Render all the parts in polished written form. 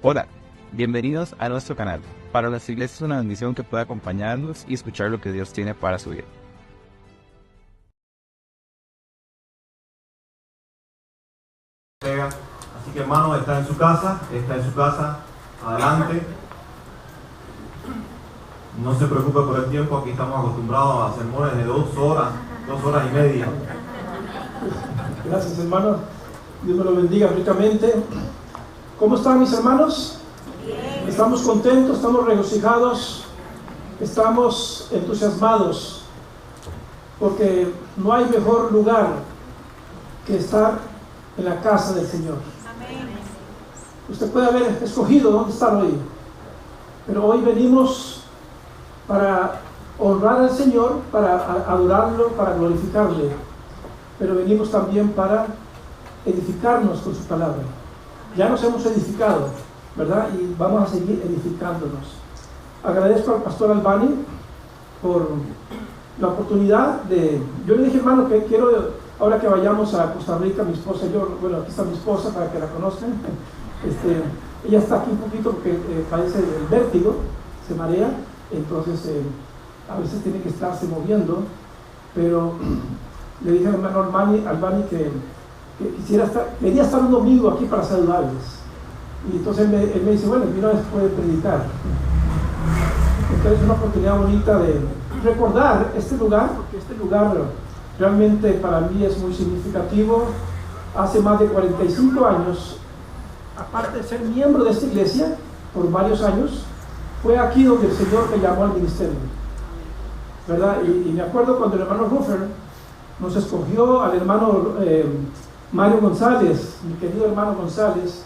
Hola, bienvenidos a nuestro canal. Para las iglesias es una bendición que pueda acompañarnos y escuchar lo que Dios tiene para su vida. Así que hermano, está en su casa, adelante. No se preocupe por el tiempo, aquí estamos acostumbrados a sermones de 2 horas y media. Gracias hermano, Dios me lo bendiga ricamente. ¿Cómo están mis hermanos? Bien. Estamos contentos, estamos regocijados, estamos entusiasmados, porque no hay mejor lugar que estar en la casa del Señor. Amén. Usted puede haber escogido dónde estar hoy, pero hoy venimos para honrar al Señor, para adorarlo, para glorificarle, pero venimos también para edificarnos con su palabra. Ya nos hemos edificado, ¿verdad? Y vamos a seguir edificándonos. Agradezco al pastor Albani por la oportunidad de... Yo le dije, hermano, que quiero, ahora que vayamos a Costa Rica, mi esposa y yo, bueno, aquí está mi esposa para que la conozcan. Ella está aquí un poquito porque padece del vértigo, se marea, entonces a veces tiene que estarse moviendo, pero le dije al hermano Albani que quería estar un domingo aquí para saludarles. Y entonces él me dice, bueno, mira, puede predicar. Entonces es una oportunidad bonita de recordar este lugar, porque este lugar realmente para mí es muy significativo. Hace más de 45 años, aparte de ser miembro de esta iglesia por varios años, fue aquí donde el Señor me llamó al ministerio, ¿verdad? Y me acuerdo cuando el hermano Ruffer nos escogió al hermano Mario González, mi querido hermano González,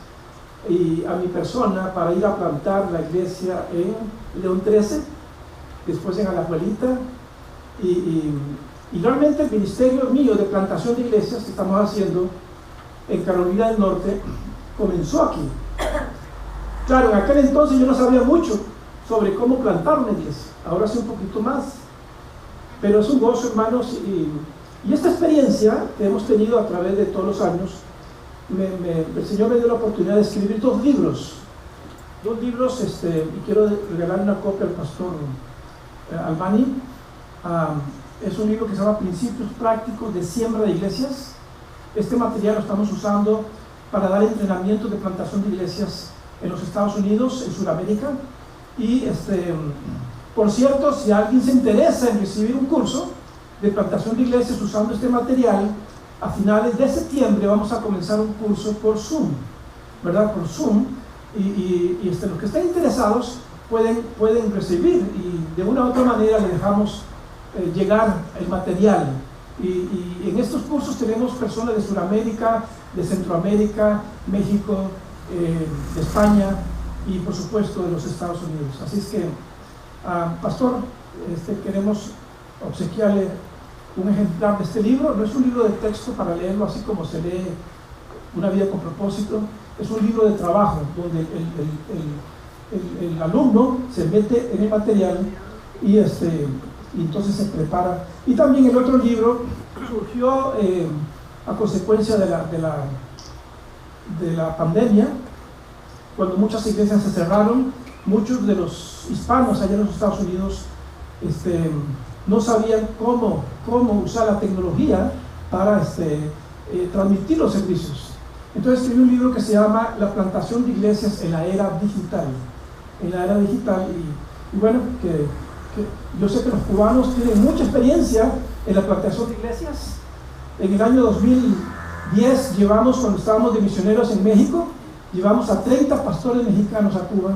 y a mi persona para ir a plantar la iglesia en León 13, después en Alajuelita, y realmente el ministerio mío de plantación de iglesias que estamos haciendo en Carolina del Norte comenzó aquí. Claro, en aquel entonces yo no sabía mucho sobre cómo plantar una iglesia, ahora sé un poquito más, pero es un gozo, hermanos, y esta experiencia que hemos tenido a través de todos los años, el Señor me dio la oportunidad de escribir 2 libros, y quiero regalar una copia al pastor Albani. Es un libro que se llama Principios Prácticos de Siembra de Iglesias. Este material lo estamos usando para dar entrenamiento de plantación de iglesias en los Estados Unidos, en Sudamérica, y por cierto, si alguien se interesa en recibir un curso de plantación de iglesias usando este material, a finales de septiembre vamos a comenzar un curso por Zoom, ¿verdad? Por Zoom, y los que estén interesados pueden recibir, y de una u otra manera le dejamos llegar el material. Y en estos cursos tenemos personas de Sudamérica, de Centroamérica, México, de España y por supuesto de los Estados Unidos. Así es que, pastor, queremos obsequiarle un ejemplar de este libro. No es un libro de texto para leerlo así como se lee Una vida con propósito, es un libro de trabajo donde el alumno se mete en el material y entonces se prepara. Y también el otro libro surgió a consecuencia de la pandemia, cuando muchas iglesias se cerraron. Muchos de los hispanos allá en los Estados Unidos no sabían cómo usar la tecnología para transmitir los servicios. Entonces escribí un libro que se llama La plantación de iglesias en la era digital. Y bueno, que yo sé que los cubanos tienen mucha experiencia en la plantación de iglesias. En el año 2010 cuando estábamos de misioneros en México, llevamos a 30 pastores mexicanos a Cuba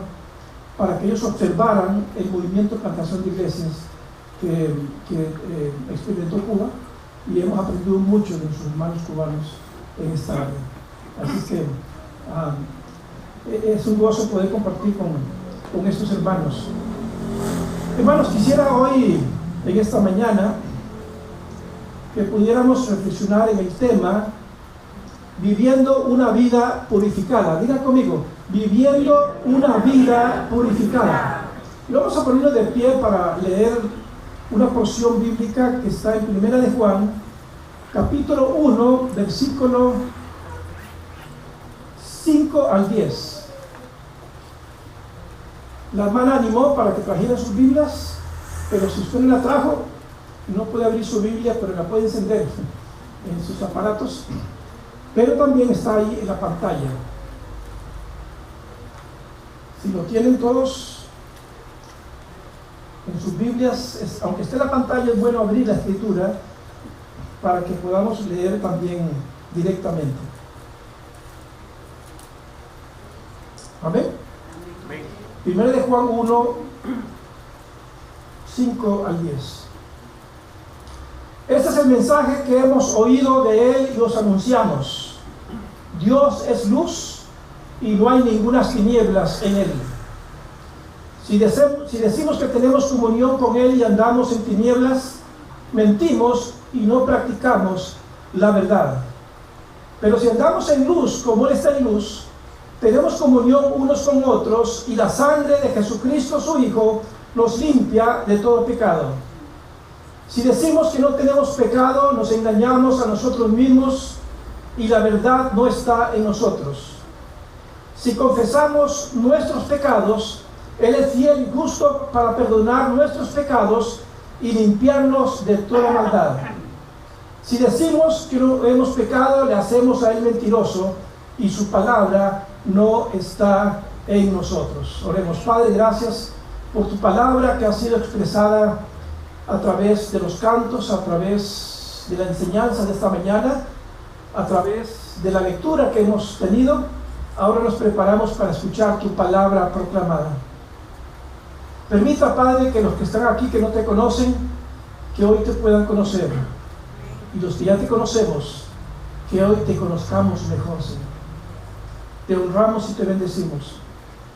para que ellos observaran el movimiento de plantación de iglesias que experimentó Cuba, y hemos aprendido mucho de nuestros hermanos cubanos en esta área. Así que es un gozo poder compartir con estos hermanos. Hermanos, quisiera hoy, en esta mañana, que pudiéramos reflexionar en el tema viviendo una vida purificada. Diga conmigo, viviendo una vida purificada. Y vamos a ponernos de pie para leer una porción bíblica que está en 1 de Juan, capítulo 1, versículo 5 al 10. La hermana animó para que trajeran sus Biblias, pero si usted no la trajo, no puede abrir su Biblia, pero la puede encender en sus aparatos. Pero también está ahí en la pantalla. Si lo tienen todos en sus Biblias, aunque esté en la pantalla, es bueno abrir la escritura para que podamos leer también directamente. Amén. Primero de Juan 1, 5 al 10. Este es el mensaje que hemos oído de Él y os anunciamos. Dios es luz y no hay ninguna tinieblas en Él. Si decimos que tenemos comunión con Él y andamos en tinieblas, mentimos y no practicamos la verdad. Pero si andamos en luz como Él está en luz, tenemos comunión unos con otros y la sangre de Jesucristo su Hijo nos limpia de todo pecado. Si decimos que no tenemos pecado, nos engañamos a nosotros mismos y la verdad no está en nosotros. Si confesamos nuestros pecados, Él es fiel y justo para perdonar nuestros pecados y limpiarnos de toda maldad. Si decimos que no hemos pecado, le hacemos a Él mentiroso y su palabra no está en nosotros. Oremos. Padre, gracias por tu palabra que ha sido expresada a través de los cantos, a través de la enseñanza de esta mañana, a través de la lectura que hemos tenido. Ahora nos preparamos para escuchar tu palabra proclamada. Permita, Padre, que los que están aquí, que no te conocen, que hoy te puedan conocer. Y los que ya te conocemos, que hoy te conozcamos mejor, Señor. Te honramos y te bendecimos.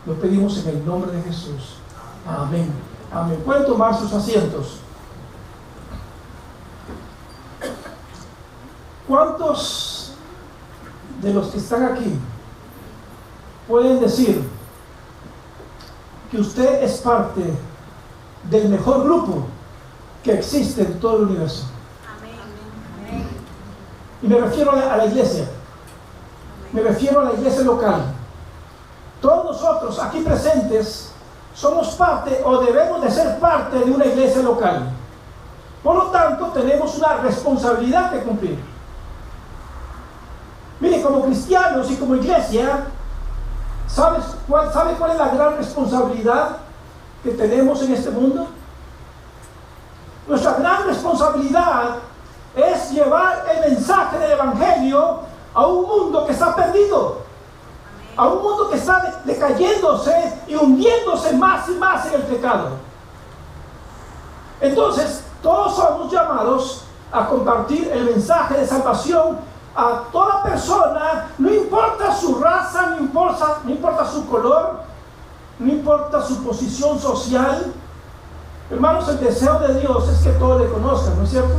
Lo pedimos en el nombre de Jesús. Amén. Amén. Pueden tomar sus asientos. ¿Cuántos de los que están aquí pueden decir que usted es parte del mejor grupo que existe en todo el universo? Amén. Y me refiero a la iglesia. Me refiero a la iglesia local. Todos nosotros aquí presentes somos parte o debemos de ser parte de una iglesia local. Por lo tanto, tenemos una responsabilidad que cumplir. Mire, como cristianos y como iglesia, ¿sabe cuál es la gran responsabilidad que tenemos en este mundo? Nuestra gran responsabilidad es llevar el mensaje del Evangelio a un mundo que está perdido, a un mundo que está decayéndose y hundiéndose más y más en el pecado. Entonces, todos somos llamados a compartir el mensaje de salvación a toda persona, no importa su raza, no importa su color, no importa su posición social. Hermanos, el deseo de Dios es que todos le conozcan, ¿no es cierto?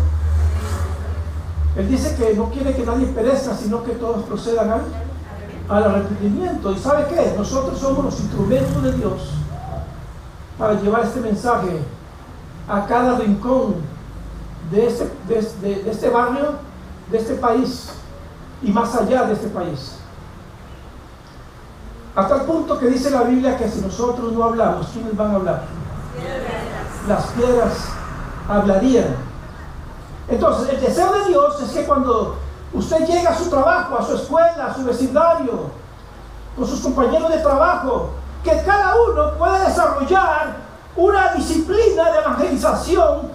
Él dice que no quiere que nadie perezca, sino que todos procedan al arrepentimiento. ¿Y sabe qué? Nosotros somos los instrumentos de Dios para llevar este mensaje a cada rincón de este barrio, de este país y más allá de este país. Hasta el punto que dice la Biblia que si nosotros no hablamos, ¿quiénes van a hablar? Las piedras hablarían. Entonces, el deseo de Dios es que cuando usted llega a su trabajo, a su escuela, a su vecindario, con sus compañeros de trabajo, que cada uno pueda desarrollar una disciplina de evangelización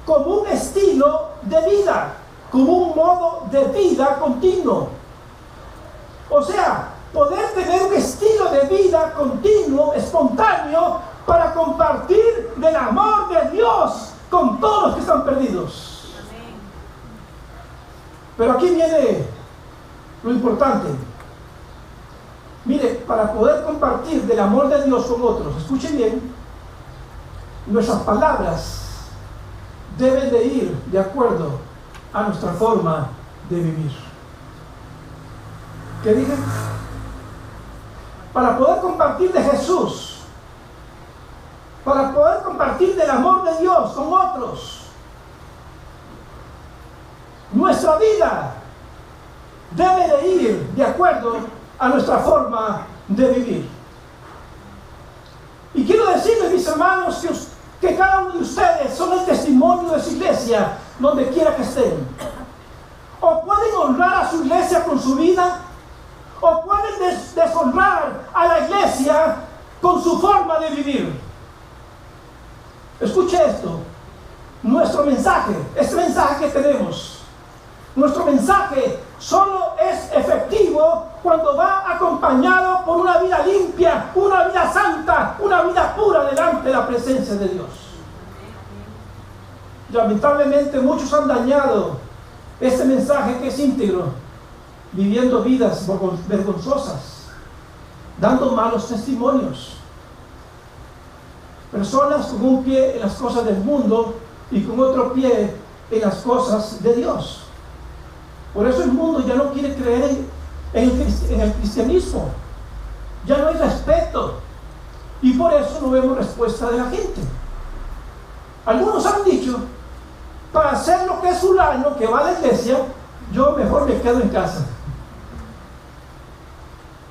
como un estilo de vida, como un modo de vida continuo. O sea, poder tener un estilo de vida continuo, espontáneo, para compartir del amor de Dios con todos los que están perdidos. Pero aquí viene lo importante. Mire, para poder compartir del amor de Dios con otros, escuchen bien, nuestras palabras deben de ir de acuerdo a nuestra forma de vivir. ¿Qué dije? Para poder compartir de Jesús, para poder compartir del amor de Dios con otros, nuestra vida debe de ir de acuerdo a nuestra forma de vivir. ¿Y Y quiero decirles, mis hermanos, que cada uno de ustedes son el testimonio de su iglesia, donde quiera que estén. O pueden honrar a su iglesia con su vida, o pueden deshonrar a la iglesia con su forma de vivir. Escuche esto. Nuestro mensaje, este mensaje que tenemos, nuestro mensaje solo es efectivo cuando va acompañado por una vida limpia, una vida santa, una vida pura delante de la presencia de Dios. Lamentablemente muchos han dañado este mensaje que es íntegro, viviendo vidas vergonzosas, dando malos testimonios. Personas con un pie en las cosas del mundo y con otro pie en las cosas de Dios. Por eso el mundo ya no quiere creer en el cristianismo. Ya no hay respeto. Y por eso no vemos respuesta de la gente. Algunos han dicho, para hacer lo que es fulano, que va a la iglesia, yo mejor me quedo en casa.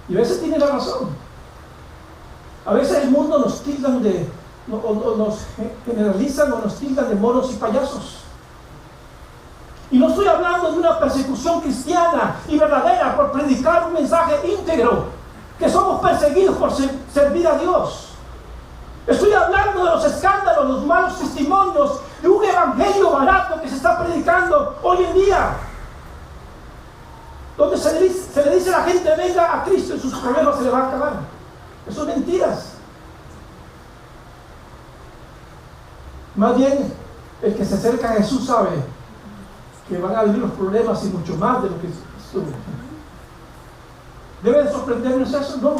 Y a veces tiene la razón. A veces el mundo nos tildan nos generalizan o nos tildan de monos y payasos. Y no estoy hablando de una persecución cristiana y verdadera por predicar un mensaje íntegro, que somos perseguidos por servir a Dios. Estoy hablando de los escándalos, los malos testimonios de un evangelio barato que se está predicando hoy en día, donde se le dice a la gente: venga a Cristo y sus problemas se le van a acabar. Eso es mentiras. Más bien, el que se acerca a Jesús sabe que van a venir los problemas y mucho más de lo que estuvo. ¿Debe de sorprendernos eso? No,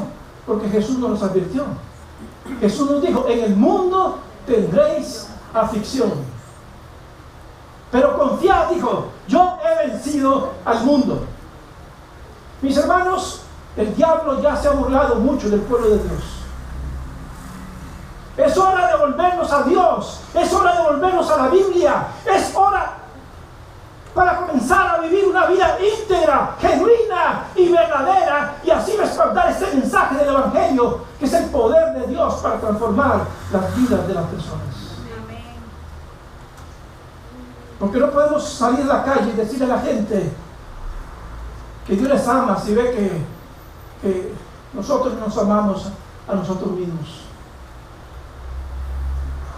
porque Jesús nos los advirtió. Jesús nos dijo: en el mundo tendréis aflicción, pero confiad, dijo, yo he vencido al mundo. Mis hermanos, el diablo ya se ha burlado mucho del pueblo de Dios. Es hora de volvernos a Dios, es hora de volvernos a la Biblia, es hora para comenzar a vivir una vida íntegra, genuina y verdadera, y así respaldar este mensaje del evangelio, que es el poder de Dios para transformar las vidas de las personas. Porque no podemos salir a la calle y decirle a la gente que Dios les ama si ve que nosotros nos amamos a nosotros mismos.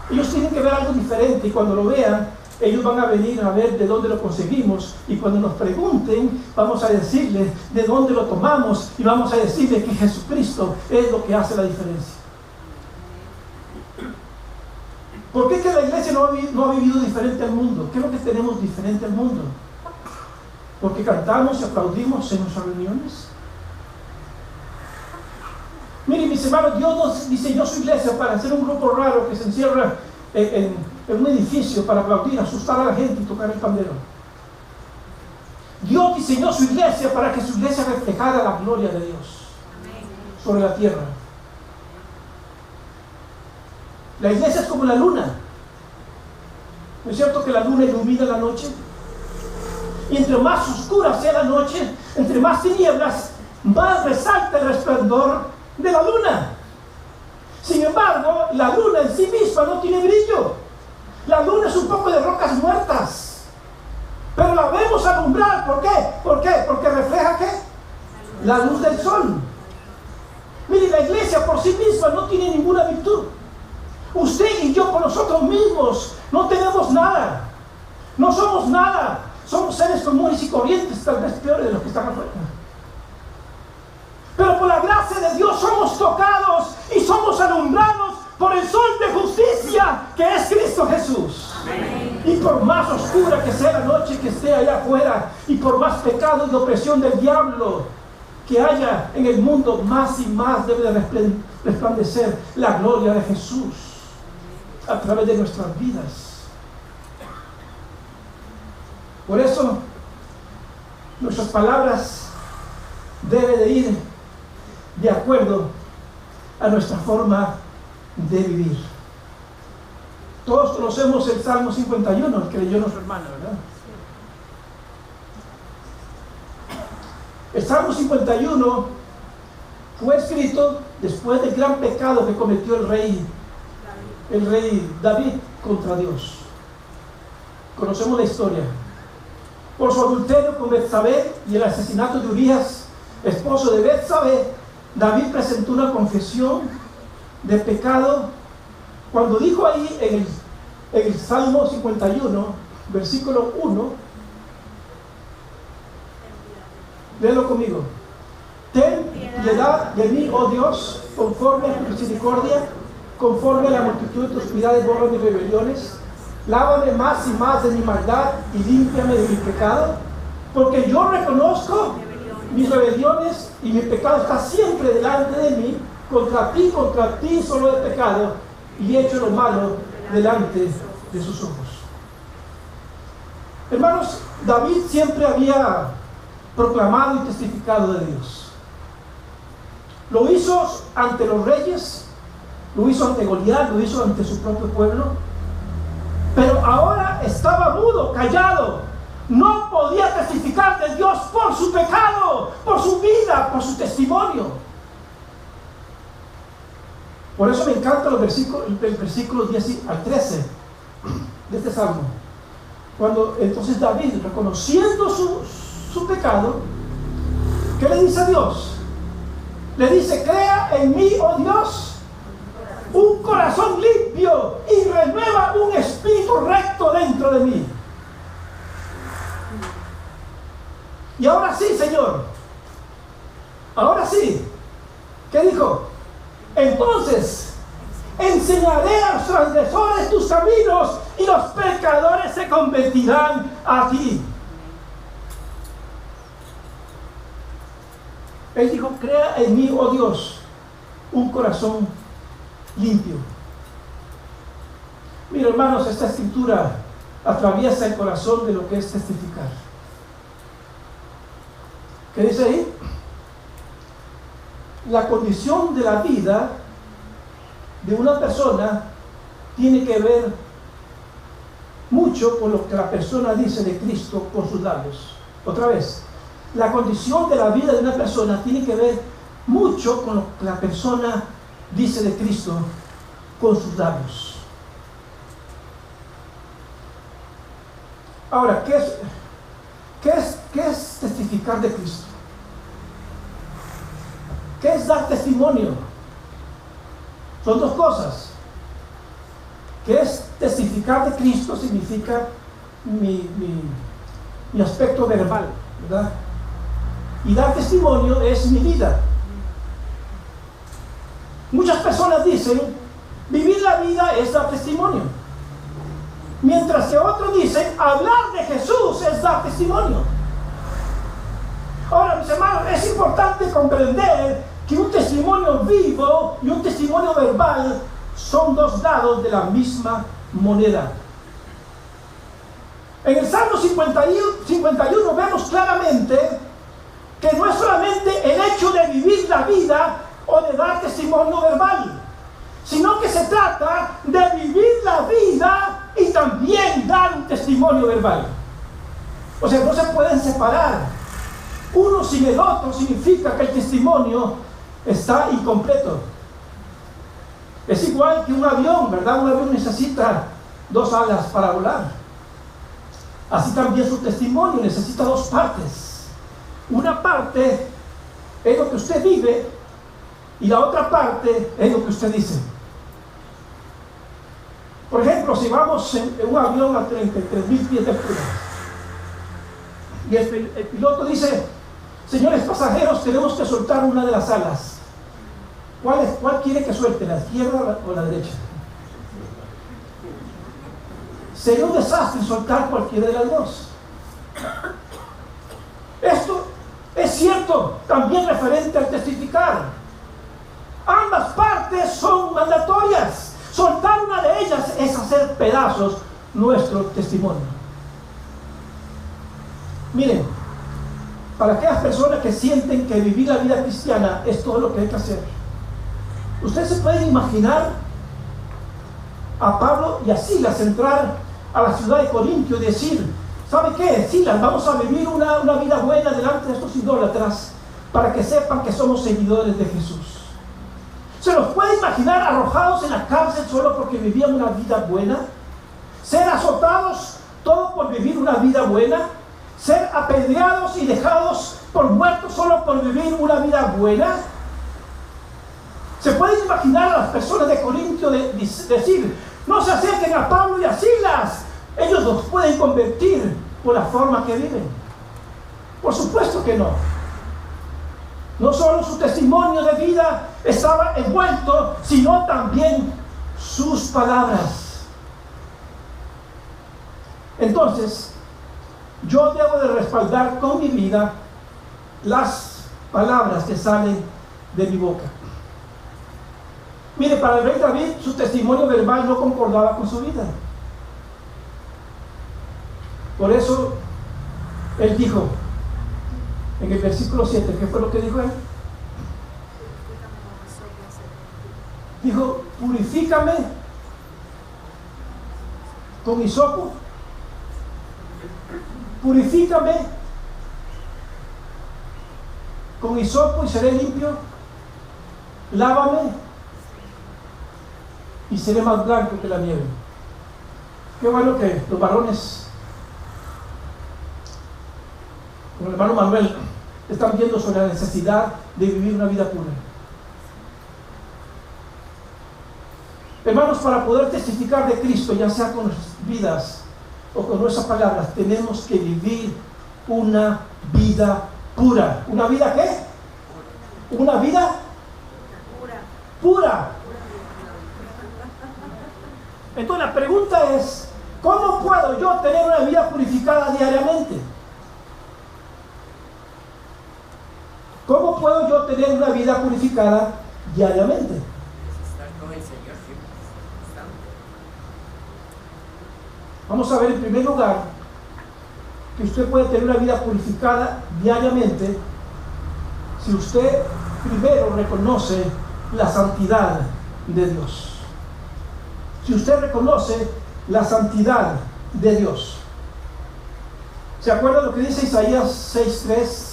Ellos tienen que ver algo diferente, y cuando lo vean, ellos van a venir a ver de dónde lo conseguimos, y cuando nos pregunten, vamos a decirles de dónde lo tomamos, y vamos a decirles que Jesucristo es lo que hace la diferencia. ¿Por qué que la iglesia no ha vivido diferente al mundo? ¿Qué es lo que tenemos diferente al mundo? ¿Porque cantamos y aplaudimos en nuestras reuniones? Miren, mis hermanos, Dios nos diseñó su iglesia para ser un grupo raro que se encierra en un edificio para aplaudir, asustar a la gente y tocar el pandero. Dios diseñó su iglesia para que su iglesia reflejara la gloria de Dios sobre la tierra. La iglesia es como la luna. ¿No es cierto que la luna ilumina la noche? Y entre más oscura sea la noche, entre más tinieblas, más resalta el resplandor de la luna. Sin embargo, la luna en sí misma no tiene brillo. La luna es un poco de rocas muertas, pero la vemos alumbrar. ¿Por qué? ¿Por qué? Porque refleja ¿qué? La luz del sol. Mire, la iglesia por sí misma no tiene ninguna virtud. Usted y yo por nosotros mismos no tenemos nada. No somos nada. Somos seres comunes y corrientes, tal vez peores de los que están afuera. Pero por la gracia de Dios somos tocados y somos alumbrados por el sol de justicia, que es Cristo Jesús. Amén. Y por más oscura que sea la noche que esté allá afuera, y por más pecado y opresión del diablo que haya en el mundo, más y más debe de resplandecer la gloria de Jesús a través de nuestras vidas. Por eso nuestras palabras deben de ir de acuerdo a nuestra forma de vivir. Todos conocemos el Salmo 51, el que leyó nuestro hermano, ¿verdad? El Salmo 51 fue escrito después del gran pecado que cometió el rey David contra Dios. Conocemos la historia. Por su adulterio con Betsabé y el asesinato de Urías, esposo de Betsabé, David presentó una confesión de pecado cuando dijo ahí en el Salmo 51, versículo 1, léelo conmigo: ten piedad de mí, oh Dios, conforme a tu misericordia, conforme a la multitud de tus piedades, borra mis rebeliones. Lávame más y más de mi maldad y límpiame de mi pecado, porque yo reconozco mis rebeliones y mi pecado está siempre delante de mí. Contra ti solo he pecado y he hecho lo malo delante de sus ojos. Hermanos, David siempre había proclamado y testificado de Dios. Lo hizo ante los reyes, lo hizo ante Goliat, lo hizo ante su propio pueblo. Pero ahora estaba mudo, callado. No podía testificar de Dios por su pecado, por su vida, por su testimonio. Por eso me encantan los versículos 10 al 13 de este salmo. Cuando entonces David, reconociendo su pecado, ¿qué le dice a Dios? Le dice: crea en mí, oh Dios, un corazón limpio y renueva un espíritu recto dentro de mí. Y ahora sí, Señor, ahora sí, ¿qué dijo? Entonces enseñaré a los transgresores tus caminos y los pecadores se convertirán a ti. Él dijo: crea en mí, oh Dios, un corazón limpio. Mira, hermanos, esta escritura atraviesa el corazón de lo que es testificar. ¿Qué dice ahí? La condición de la vida de una persona tiene que ver mucho con lo que la persona dice de Cristo con sus labios. Otra vez, la condición de la vida de una persona tiene que ver mucho con lo que la persona dice de Cristo con sus labios. Ahora, ¿qué es testificar de Cristo? ¿Qué es dar testimonio? Son dos cosas. ¿Qué es testificar de Cristo? Significa mi aspecto verbal, ¿verdad? Y dar testimonio es mi vida. Muchas personas dicen: vivir la vida es dar testimonio, mientras que otros dicen: hablar de Jesús es dar testimonio. Ahora, mis hermanos, es importante comprender que un testimonio vivo y un testimonio verbal son dos lados de la misma moneda. En el Salmo 51 vemos claramente que no es solamente el hecho de vivir la vida o de dar testimonio verbal, sino que se trata de vivir la vida y también dar un testimonio verbal. O sea, no se pueden separar. Uno sin el otro significa que el testimonio está incompleto. Es igual que un avión, ¿verdad? Un avión necesita dos alas para volar. Así también su testimonio necesita dos partes. Una parte es lo que usted vive y la otra parte es lo que usted dice. Por ejemplo, si vamos en un avión a 33.000 pies de altura y el piloto dice: señores pasajeros, tenemos que soltar una de las alas. ¿Cuál quiere que suelte, la izquierda o la derecha? Sería un desastre soltar cualquiera de las dos. Esto es cierto también referente al testificar. Ambas partes son mandatorias. Soltar una de ellas es hacer pedazos nuestro testimonio. Miren, para aquellas personas que sienten que vivir la vida cristiana es todo lo que hay que hacer, ustedes se pueden imaginar a Pablo y a Silas entrar a la ciudad de Corintio y decir: ¿sabe qué, Silas? Vamos a vivir una vida buena delante de estos idólatras para que sepan que somos seguidores de Jesús. ¿Se los puede imaginar arrojados en la cárcel solo porque vivían una vida buena? ¿Ser azotados todo por vivir una vida buena? ¿Ser apedreados y dejados por muertos solo por vivir una vida buena? ¿Se puede imaginar a las personas de Corintio decir, no se acerquen a Pablo y a Silas, ellos los pueden convertir por la forma que viven? Por supuesto que no. No solo su testimonio de vida estaba envuelto, sino también sus palabras. Entonces, yo debo de respaldar con mi vida las palabras que salen de mi boca. Mire, para el rey David, su testimonio verbal no concordaba con su vida. Por eso, él dijo, en el versículo 7, ¿qué fue lo que dijo él? Dijo, purifícame con hisopo, purifícame con hisopo y seré limpio, lávame y seré más blanco que la nieve. Qué bueno que los varones, como el hermano Manuel, están viendo sobre la necesidad de vivir una vida pura. Hermanos, para poder testificar de Cristo, ya sea con nuestras vidas o con nuestras palabras, tenemos que vivir una vida pura. ¿Una vida qué? Una vida pura. Entonces la pregunta es, ¿cómo puedo yo tener una vida purificada diariamente? ¿Cómo puedo yo tener una vida purificada diariamente? Vamos a ver en primer lugar que usted puede tener una vida purificada diariamente si usted primero reconoce la santidad de Dios. Si usted reconoce la santidad de Dios. ¿Se acuerda lo que dice Isaías 6:3?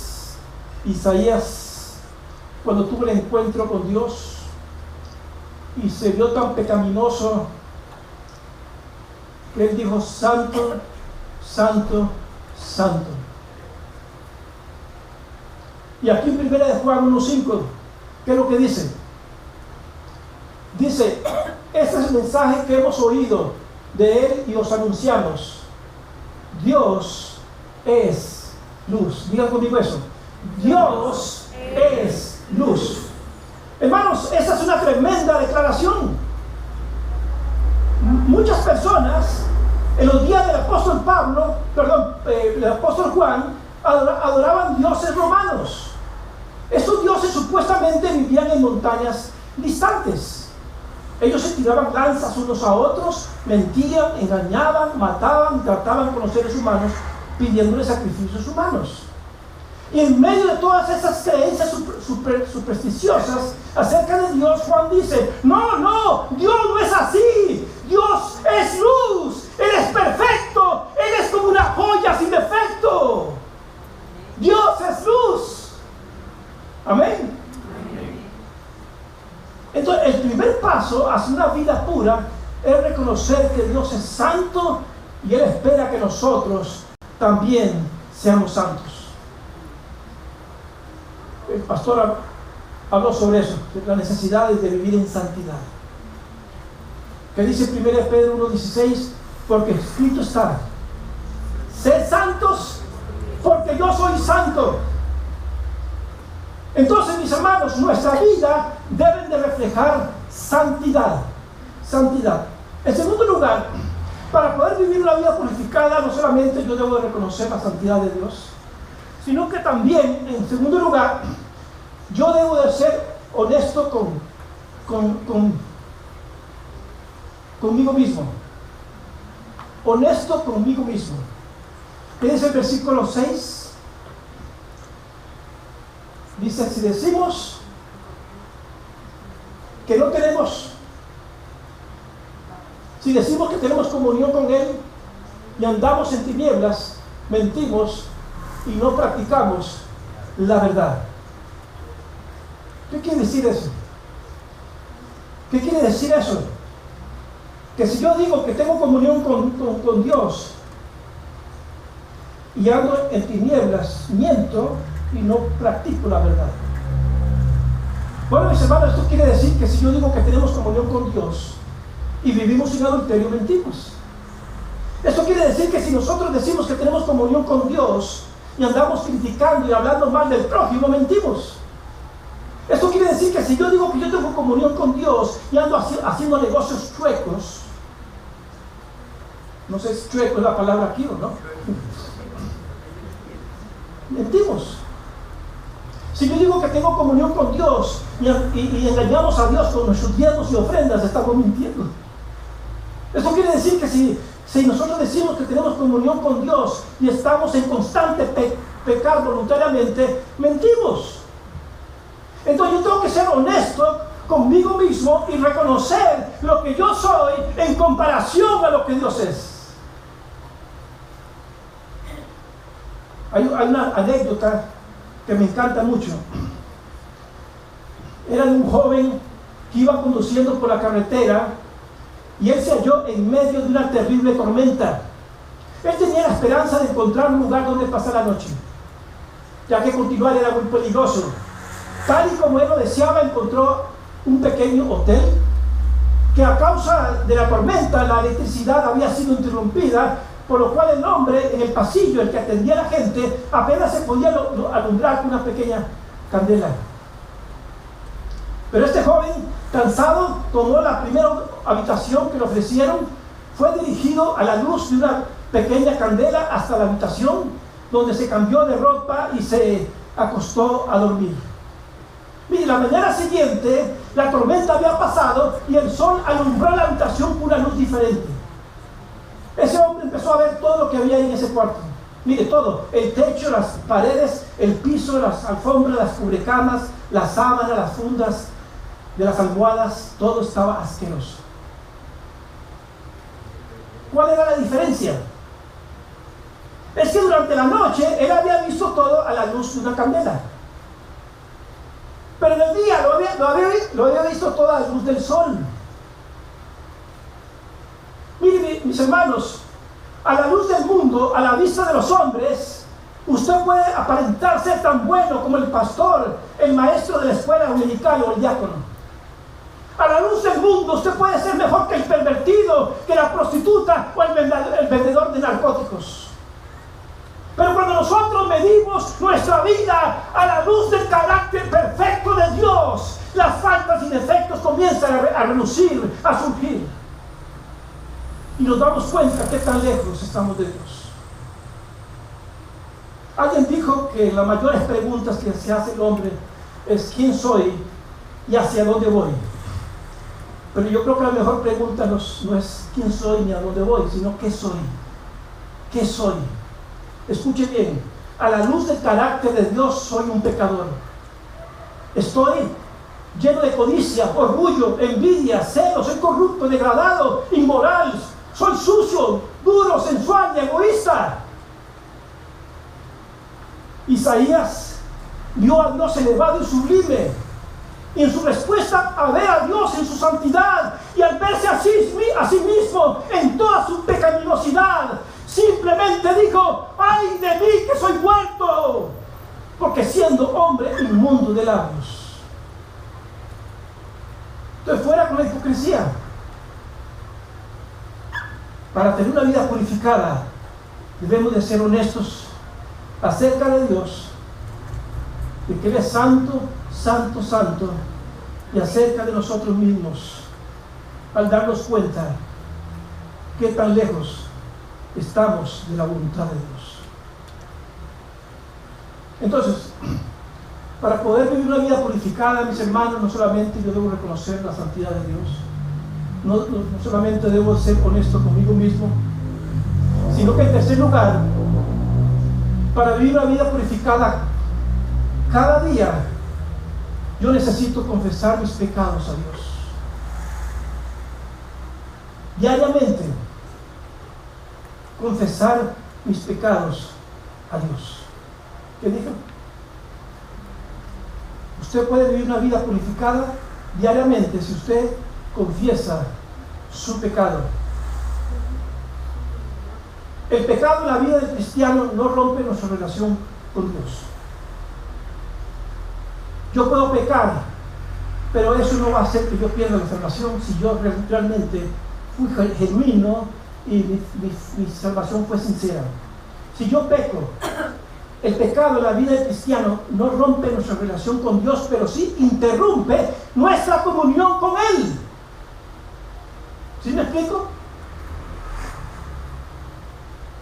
Isaías, cuando tuvo el encuentro con Dios y se vio tan pecaminoso, que él dijo, santo, santo, santo. Y aquí en 1 Juan 1:5, ¿qué es lo que dice? Dice, este es el mensaje que hemos oído de él y os anunciamos. Dios es luz. Digan conmigo eso. Dios es luz. Hermanos, esa es una tremenda declaración. Muchas personas en los días del apóstol el apóstol Juan, adoraban dioses romanos. Estos dioses supuestamente vivían en montañas distantes. Ellos se tiraban lanzas unos a otros, mentían, engañaban, mataban, trataban con los seres humanos, pidiéndoles sacrificios humanos. Y en medio de todas esas creencias supersticiosas acerca de Dios, Juan dice, no, Dios no es así. Dios es luz, Él es perfecto, Él es como una joya sin defecto. Dios es luz. Amén. Entonces, el primer paso hacia una vida pura es reconocer que Dios es santo y Él espera que nosotros también seamos santos. El pastor habló sobre eso, de la necesidad de vivir en santidad. Que dice 1 Pedro 1:16, porque escrito está, sed santos porque yo soy santo. Entonces, mis hermanos, nuestra vida debe de reflejar santidad. Santidad. En segundo lugar, para poder vivir una vida purificada, no solamente yo debo de reconocer la santidad de Dios, sino que también, en segundo lugar, yo debo de ser honesto conmigo mismo. Honesto conmigo mismo. ¿Qué dice el versículo 6? Dice, si decimos que no tenemos, si decimos que tenemos comunión con Él y andamos en tinieblas, mentimos y no practicamos la verdad. ¿Qué quiere decir eso? ¿Qué quiere decir eso? Que si yo digo que tengo comunión con Dios y ando en tinieblas, miento y no practico la verdad. Bueno, mis hermanos, esto quiere decir que si yo digo que tenemos comunión con Dios y vivimos sin adulterio, mentimos. Esto quiere decir que si nosotros decimos que tenemos comunión con Dios y andamos criticando y hablando mal del prójimo, mentimos. Esto quiere decir que si yo digo que yo tengo comunión con Dios y ando haciendo negocios chuecos, no sé si chueco es la palabra aquí o no, mentimos. Si yo digo que tengo comunión con Dios y engañamos a Dios con nuestros diezmos y ofrendas, estamos mintiendo. Esto quiere decir que si nosotros decimos que tenemos comunión con Dios y estamos en constante pecar voluntariamente, mentimos. Entonces yo tengo que ser honesto conmigo mismo y reconocer lo que yo soy en comparación a lo que Dios es. Hay una anécdota que me encanta mucho. Era de un joven que iba conduciendo por la carretera y él se halló en medio de una terrible tormenta. Él tenía la esperanza de encontrar un lugar donde pasar la noche, ya que continuar era muy peligroso. Tal y como él lo deseaba, encontró un pequeño hotel que a causa de la tormenta la electricidad había sido interrumpida, por lo cual el hombre en el pasillo, el que atendía a la gente, apenas se podía alumbrar con una pequeña candela. Pero este joven, cansado, tomó la primera habitación que le ofrecieron, fue dirigido a la luz de una pequeña candela hasta la habitación, donde se cambió de ropa y se acostó a dormir. Mire, la mañana siguiente, la tormenta había pasado y el sol alumbró la habitación con una luz diferente. Ese hombre empezó a ver todo lo que había en ese cuarto. Mire, todo: el techo, las paredes, el piso, las alfombras, las cubrecamas, las sábanas, las fundas de las almohadas, todo estaba asqueroso. ¿Cuál era la diferencia? Es que durante la noche él había visto todo a la luz de una candela, pero en el día lo había visto todo a la luz del sol. Miren, mis hermanos, a la luz del mundo, a la vista de los hombres, usted puede aparentar ser tan bueno como el pastor, el maestro de la escuela dominical o el diácono. A la luz del mundo, usted puede ser mejor que el pervertido, que la prostituta o el vendedor de narcóticos. Pero cuando nosotros medimos nuestra vida a la luz del carácter perfecto de Dios, las faltas y defectos comienzan a relucir, a surgir. Y nos damos cuenta que tan lejos estamos de Dios. Alguien dijo que las mayores preguntas que se hace el hombre es ¿quién soy y hacia dónde voy? Pero yo creo que la mejor pregunta no es quién soy ni a dónde voy, sino qué soy. ¿Qué soy? Escuche bien, a la luz del carácter de Dios soy un pecador. Estoy lleno de codicia, orgullo, envidia, celo, soy corrupto, degradado, inmoral, soy sucio, duro, sensual y egoísta. Isaías vio a Dios elevado y sublime, y en su respuesta a ver a Dios en su santidad y al verse a sí mismo en toda su pecaminosidad, simplemente dijo: ¡ay de mí que soy muerto! Porque siendo hombre inmundo de labios. Entonces, fuera con la hipocresía. Para tener una vida purificada, debemos de ser honestos acerca de Dios, de que Él es santo, santo, santo, y acerca de nosotros mismos, al darnos cuenta que tan lejos estamos de la voluntad de Dios. Entonces, para poder vivir una vida purificada, mis hermanos, no solamente yo debo reconocer la santidad de Dios, no solamente debo ser honesto conmigo mismo, sino que en tercer lugar, para vivir una vida purificada, cada día yo necesito confesar mis pecados a Dios. Diariamente, confesar mis pecados a Dios. ¿Qué dijo? Usted puede vivir una vida purificada diariamente si usted confiesa su pecado. El pecado en la vida del cristiano no rompe nuestra relación con Dios. Yo puedo pecar, pero eso no va a hacer que yo pierda la salvación si yo realmente fui genuino y mi salvación fue sincera. Si yo peco, el pecado en la vida del cristiano no rompe nuestra relación con Dios, pero sí interrumpe nuestra comunión con Él. ¿Sí me explico?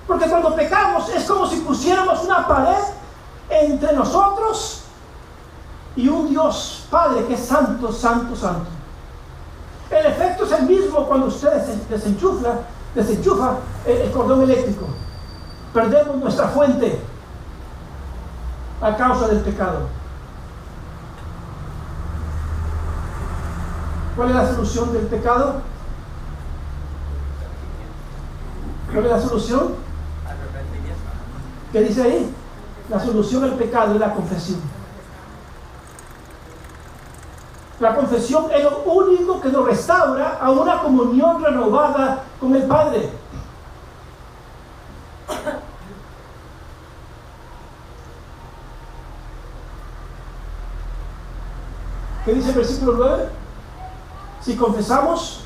Porque cuando pecamos es como si pusiéramos una pared entre nosotros y un Dios Padre que es santo, santo, santo. El efecto es el mismo cuando usted desenchufa el cordón eléctrico. Perdemos nuestra fuente a causa del pecado. ¿Cuál es la solución del pecado? ¿Cuál es la solución? ¿Qué dice ahí? La solución al pecado es la confesión. La confesión es lo único que nos restaura a una comunión renovada con el Padre. ¿Qué dice el versículo 9? Si confesamos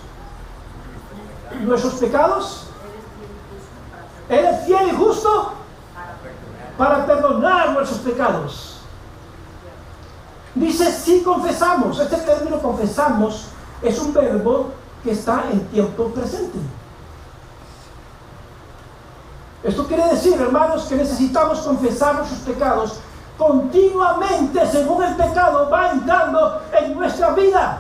nuestros pecados, Él es fiel y justo para perdonar nuestros pecados. Dice si confesamos. Este término confesamos es un verbo que está en tiempo presente. Esto quiere decir, hermanos, que necesitamos confesar nuestros pecados continuamente según el pecado va entrando en nuestra vida.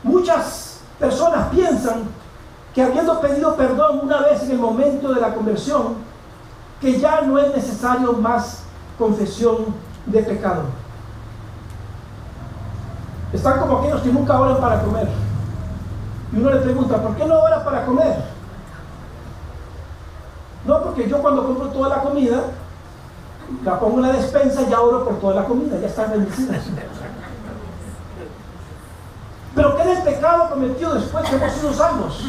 Muchas personas piensan que habiendo pedido perdón una vez en el momento de la conversión, que ya no es necesario más confesión de pecado. Están como aquellos que nunca oran para comer. Y uno le pregunta, ¿por qué no ora para comer? No, porque yo cuando compro toda la comida, la pongo en la despensa y ya oro por toda la comida, ya está bendecida. Pero ¿qué es el pecado cometido después que hemos sido salvos?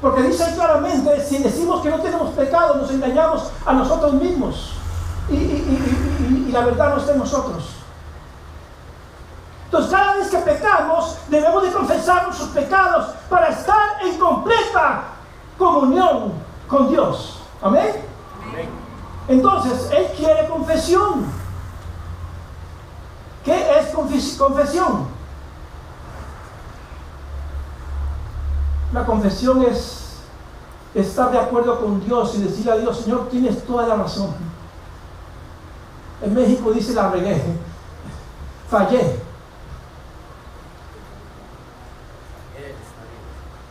Porque dice claramente, si decimos que no tenemos pecado, nos engañamos a nosotros mismos. Y la verdad no está en nosotros. Entonces, cada vez que pecamos, debemos de confesar nuestros pecados para estar en completa comunión con Dios. ¿Amén? Amén. Entonces, Él quiere confesión. ¿Qué es confesión? La confesión es estar de acuerdo con Dios y decirle a Dios, Señor, tienes toda la razón. En México dice la regué, fallé.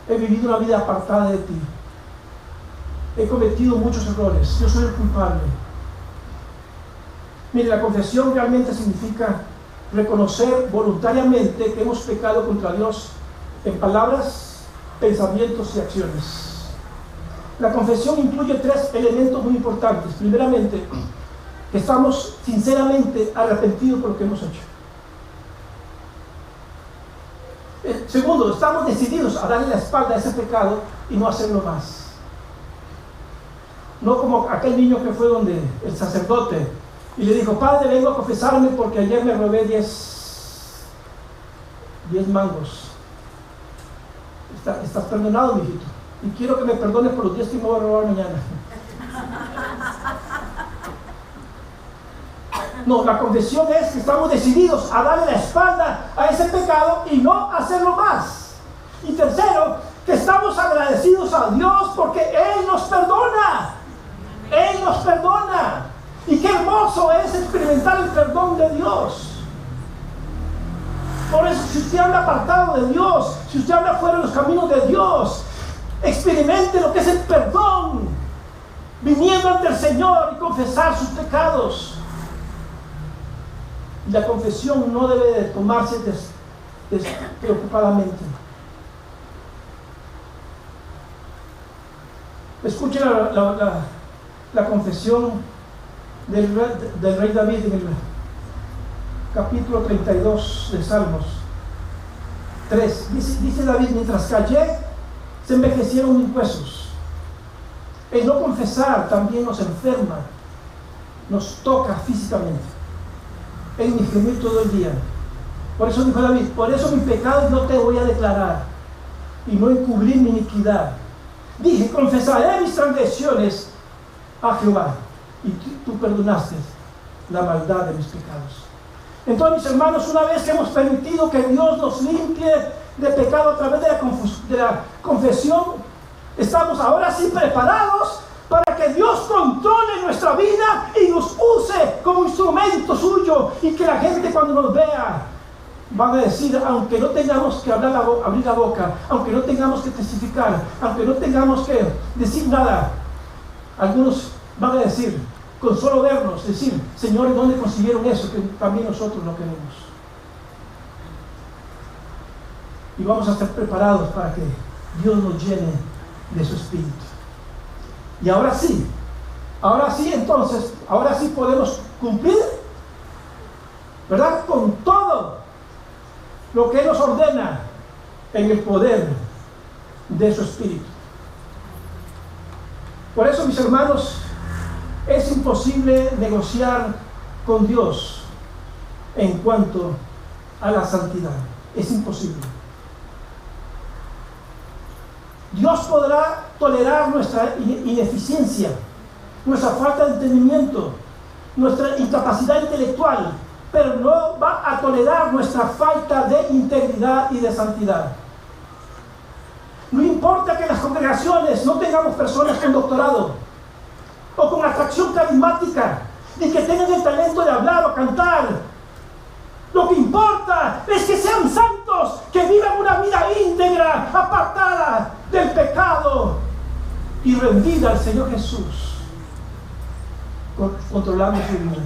He vivido una vida apartada de ti. He cometido muchos errores. Yo soy el culpable. Mire, la confesión realmente significa reconocer voluntariamente que hemos pecado contra Dios en palabras, pensamientos y acciones. La confesión incluye 3 elementos muy importantes. Primeramente, que estamos sinceramente arrepentidos por lo que hemos hecho. Segundo, estamos decididos a darle la espalda a ese pecado y no hacerlo más. No como aquel niño que fue donde el sacerdote y le dijo, Padre, vengo a confesarme porque ayer me robé 10 mangos. Estás perdonado, mijito. Y quiero que me perdones por los 10 que me voy a robar mañana. No, la confesión es que estamos decididos a darle la espalda a ese pecado y no hacerlo más. Y tercero, que estamos agradecidos a Dios porque Él nos perdona. Él nos perdona. Y qué hermoso es experimentar el perdón de Dios. Por eso, si usted anda apartado de Dios, si usted anda fuera de los caminos de Dios, experimente lo que es el perdón, viniendo ante el Señor y confesar sus pecados. Y la confesión no debe de tomarse despreocupadamente. Escuchen la confesión del rey David en el capítulo 32 de Salmos 3. Dice David: mientras callé, se envejecieron mis huesos. El no confesar también nos enferma, nos toca físicamente. En mi gemir todo el día. Por eso dijo David: por eso mi pecado no te voy a declarar, y no encubrir mi iniquidad. Dije: confesaré mis transgresiones a Jehová, y tú perdonaste la maldad de mis pecados. Entonces, mis hermanos, una vez que hemos permitido que Dios nos limpie de pecado a través de la confesión, estamos ahora sí preparados para que Dios controle nuestra vida y nos use como instrumento suyo, y que la gente, cuando nos vea, van a decir, aunque no tengamos que abrir la boca, aunque no tengamos que testificar, aunque no tengamos que decir nada, algunos van a decir, con solo vernos, decir: Señor, ¿dónde consiguieron eso? Que también nosotros lo queremos. Y vamos a estar preparados para que Dios nos llene de su Espíritu. Y ahora sí, entonces, ahora sí podemos cumplir, ¿verdad?, con todo lo que Él nos ordena en el poder de su Espíritu. Por eso, mis hermanos, es imposible negociar con Dios en cuanto a la santidad. Es imposible. Dios podrá tolerar nuestra ineficiencia, nuestra falta de entendimiento, nuestra incapacidad intelectual, pero no va a tolerar nuestra falta de integridad y de santidad. No importa que en las congregaciones no tengamos personas con doctorado o con atracción carismática, ni que tengan el talento de hablar o cantar. Lo que importa es que sean santos, que vivan una vida íntegra, apartada del pecado y rendida al Señor Jesús, controlando su vida.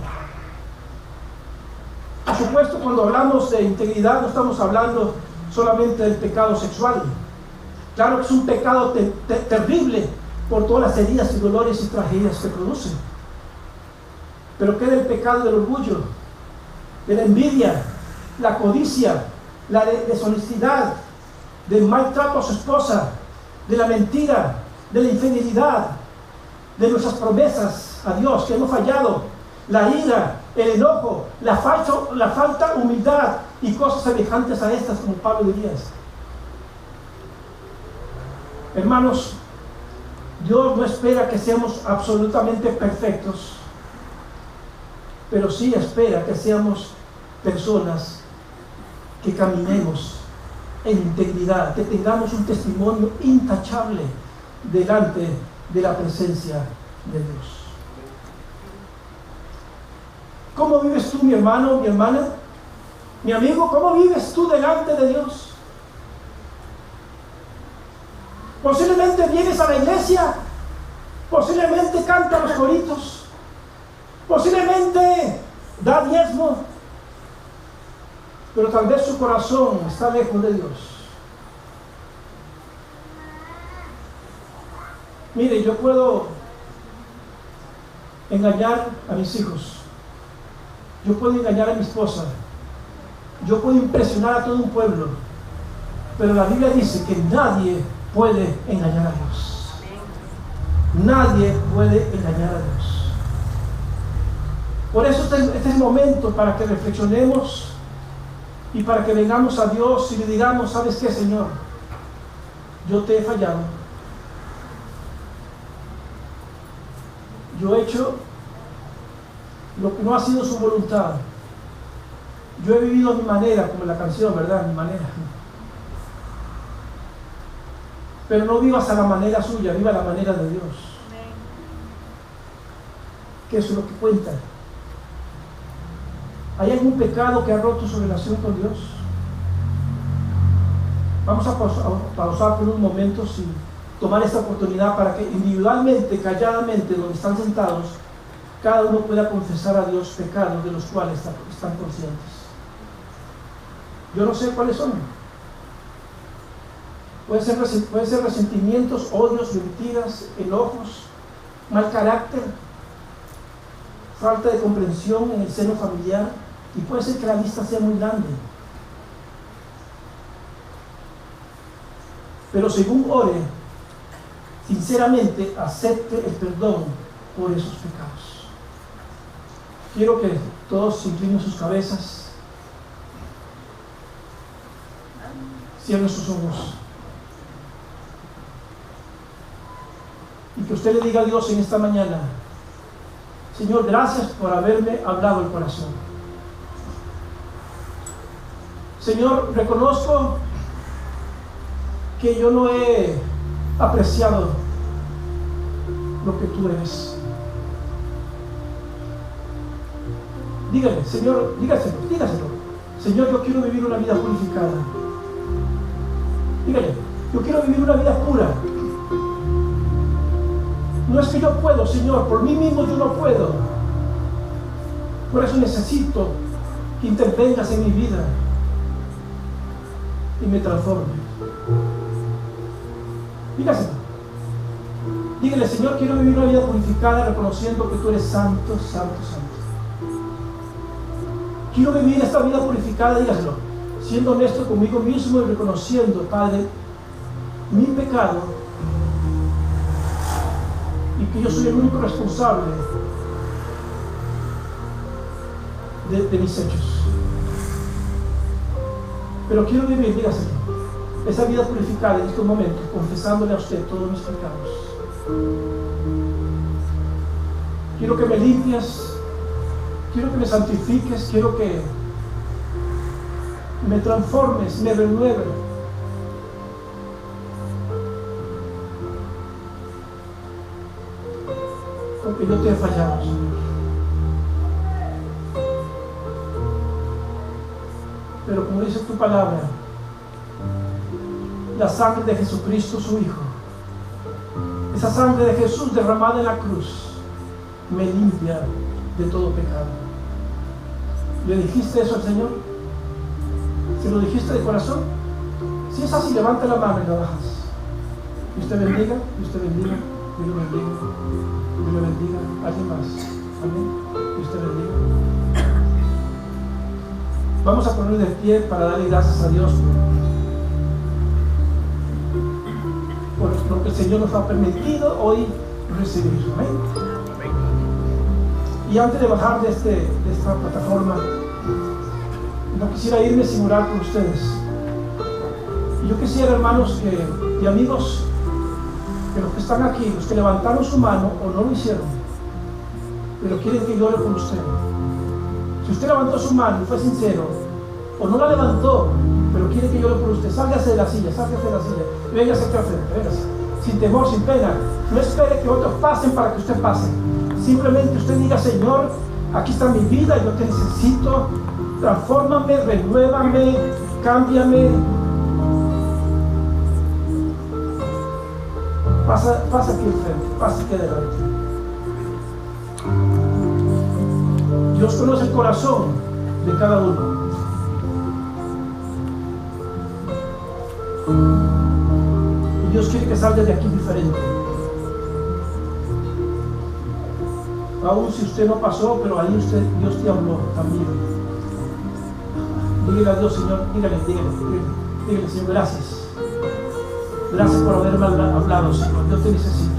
Por supuesto, cuando hablamos de integridad, no estamos hablando solamente del pecado sexual. Claro que es un pecado terrible por todas las heridas y dolores y tragedias que produce. Pero ¿qué del pecado del orgullo, de la envidia, la codicia, la deshonestidad, del maltrato a su esposa, de la mentira, de la infidelidad, de nuestras promesas a Dios que hemos fallado, la ira, el enojo, la falta de humildad y cosas semejantes a estas, como Pablo diría? Hermanos, Dios no espera que seamos absolutamente perfectos, pero sí espera que seamos personas que caminemos en integridad, que tengamos un testimonio intachable delante de la presencia de Dios. ¿Cómo vives tú, mi hermano, mi hermana, mi amigo? ¿Cómo vives tú delante de Dios? Posiblemente vienes a la iglesia, posiblemente canta los coritos, posiblemente da diezmo, pero tal vez su corazón está lejos de Dios. Mire, yo puedo engañar a mis hijos, yo puedo engañar a mi esposa, yo puedo impresionar a todo un pueblo, pero la Biblia dice que nadie puede engañar a Dios. Nadie puede engañar a Dios. Por eso este es el momento para que reflexionemos y para que vengamos a Dios y le digamos: ¿sabes qué, Señor? Yo te he fallado. Yo he hecho lo que no ha sido su voluntad. Yo he vivido a mi manera, como la canción, ¿verdad? A mi manera. Pero no vivas a la manera suya, viva a la manera de Dios. Que eso es lo que cuenta. ¿Hay algún pecado que ha roto su relación con Dios? Vamos a pausar por unos momentos y tomar esta oportunidad para que individualmente, calladamente, donde están sentados, cada uno pueda confesar a Dios pecados de los cuales están conscientes. Yo no sé cuáles son. Pueden ser resentimientos, odios, mentiras, enojos, mal carácter, falta de comprensión en el seno familiar, y puede ser que la lista sea muy grande. Pero según ore, sinceramente acepte el perdón por esos pecados. Quiero que todos inclinen sus cabezas, cierren sus ojos, y que usted le diga a Dios en esta mañana: Señor, gracias por haberme hablado el corazón. Señor, reconozco que yo no he apreciado lo que tú eres. Dígale, Señor, dígaselo. Señor, yo quiero vivir una vida purificada. Dígale, yo quiero vivir una vida pura. No es que yo puedo, Señor, por mí mismo yo no puedo. Por eso necesito que intervengas en mi vida y me transforme. Dígaselo. Dígale, Señor, quiero vivir una vida purificada, reconociendo que tú eres santo, santo, santo. Quiero vivir esta vida purificada, dígaselo, siendo honesto conmigo mismo y reconociendo, Padre, mi pecado, y que yo soy el único responsable de mis hechos. Pero quiero vivir, dígaselo, esa vida purificada en estos momentos, confesándole a usted todos mis pecados. Quiero que me limpies, quiero que me santifiques, quiero que me transformes, me renueves. Porque yo te he fallado, Señor. Pero como dice tu palabra, la sangre de Jesucristo, su Hijo, esa sangre de Jesús derramada en la cruz, me limpia de todo pecado. ¿Le dijiste eso al Señor? ¿Se lo dijiste de corazón? Si es así, levanta la mano y la bajas. Dios te bendiga, Dios te bendiga, Dios lo bendiga, Dios lo bendiga. ¿Alguien más? Amén. Dios te bendiga. Vamos a poner de pie para darle gracias a Dios por lo que el Señor nos ha permitido hoy recibir. Amén. Y antes de bajar de esta plataforma, no quisiera irme sin orar por ustedes. Y yo quisiera, hermanos y amigos, que los que están aquí, los que levantaron su mano o no lo hicieron, pero quieren que yo ore por usted. Si usted levantó su mano y fue sincero, o no la levantó, pero quiere que yo ore por usted, sálgase de la silla, véngase aquí al frente, véngase, sin temor, sin pena. No espere que otros pasen para que usted pase. Simplemente usted diga: Señor, aquí está mi vida, yo te necesito, transfórmame, renuévame, cámbiame. Pasa aquí al frente, pasa aquí adelante. Dios conoce el corazón de cada uno. Y Dios quiere que salga de aquí diferente. Aún si usted no pasó, pero ahí Dios te habló también. Dígale a Dios: Señor, dígale, Señor, gracias. Gracias por haberme hablado, Señor. Yo te necesito.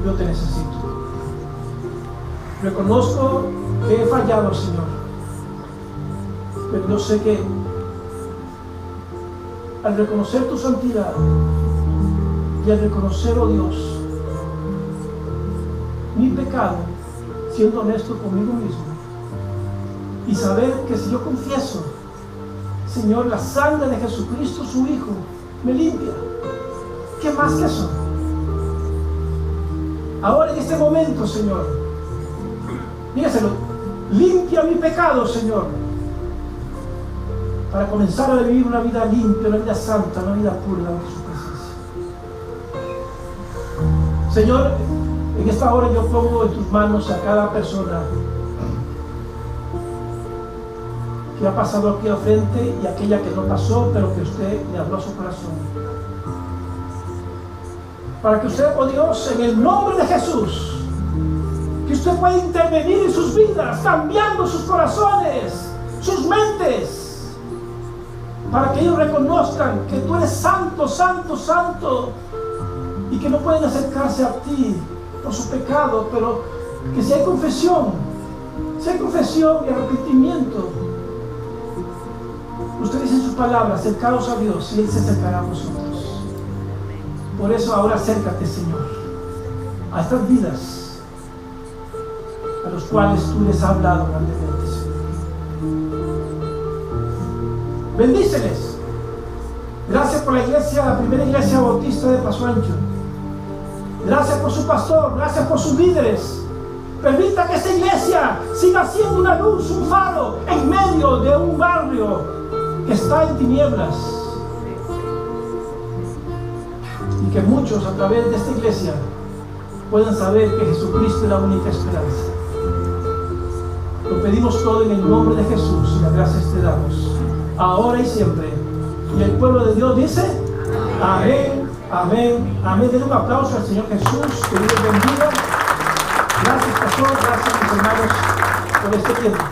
Yo te necesito. Reconozco que he fallado, Señor. Pero yo sé que al reconocer tu santidad y al reconocer, oh Dios, mi pecado, siendo honesto conmigo mismo, y saber que si yo confieso, Señor, la sangre de Jesucristo, su Hijo, me limpia. ¿Qué más que eso? Ahora en este momento, Señor, dígaselo: limpia mi pecado, Señor, para comenzar a vivir una vida limpia, una vida santa, una vida pura ante su presencia. Señor, en esta hora yo pongo en tus manos a cada persona que ha pasado aquí al frente y aquella que no pasó, pero que usted le habló a su corazón. Para que usted, oh Dios, en el nombre de Jesús, Usted puede intervenir en sus vidas, cambiando sus corazones, sus mentes, para que ellos reconozcan que tú eres santo, santo, santo, y que no pueden acercarse a ti por su pecado, pero que si hay confesión y arrepentimiento, usted dice en sus palabras, acercaos a Dios y Él se acercará a vosotros. Por eso ahora acércate, Señor, a estas vidas a los cuales tú les has hablado grandemente, Señor. Bendíceles. Gracias por la iglesia, la primera iglesia bautista de Paso Ancho. Gracias por su pastor, gracias por sus líderes. Permita que esta iglesia siga siendo una luz, un faro en medio de un barrio que está en tinieblas. Y que muchos a través de esta iglesia puedan saber que Jesucristo es la única esperanza. Lo pedimos todo en el nombre de Jesús y las gracias te damos, ahora y siempre. Y el pueblo de Dios dice: amén, amén, amén. Den un aplauso al Señor Jesús, que Dios bendiga. Gracias, pastor, gracias, mis hermanos, por este tiempo.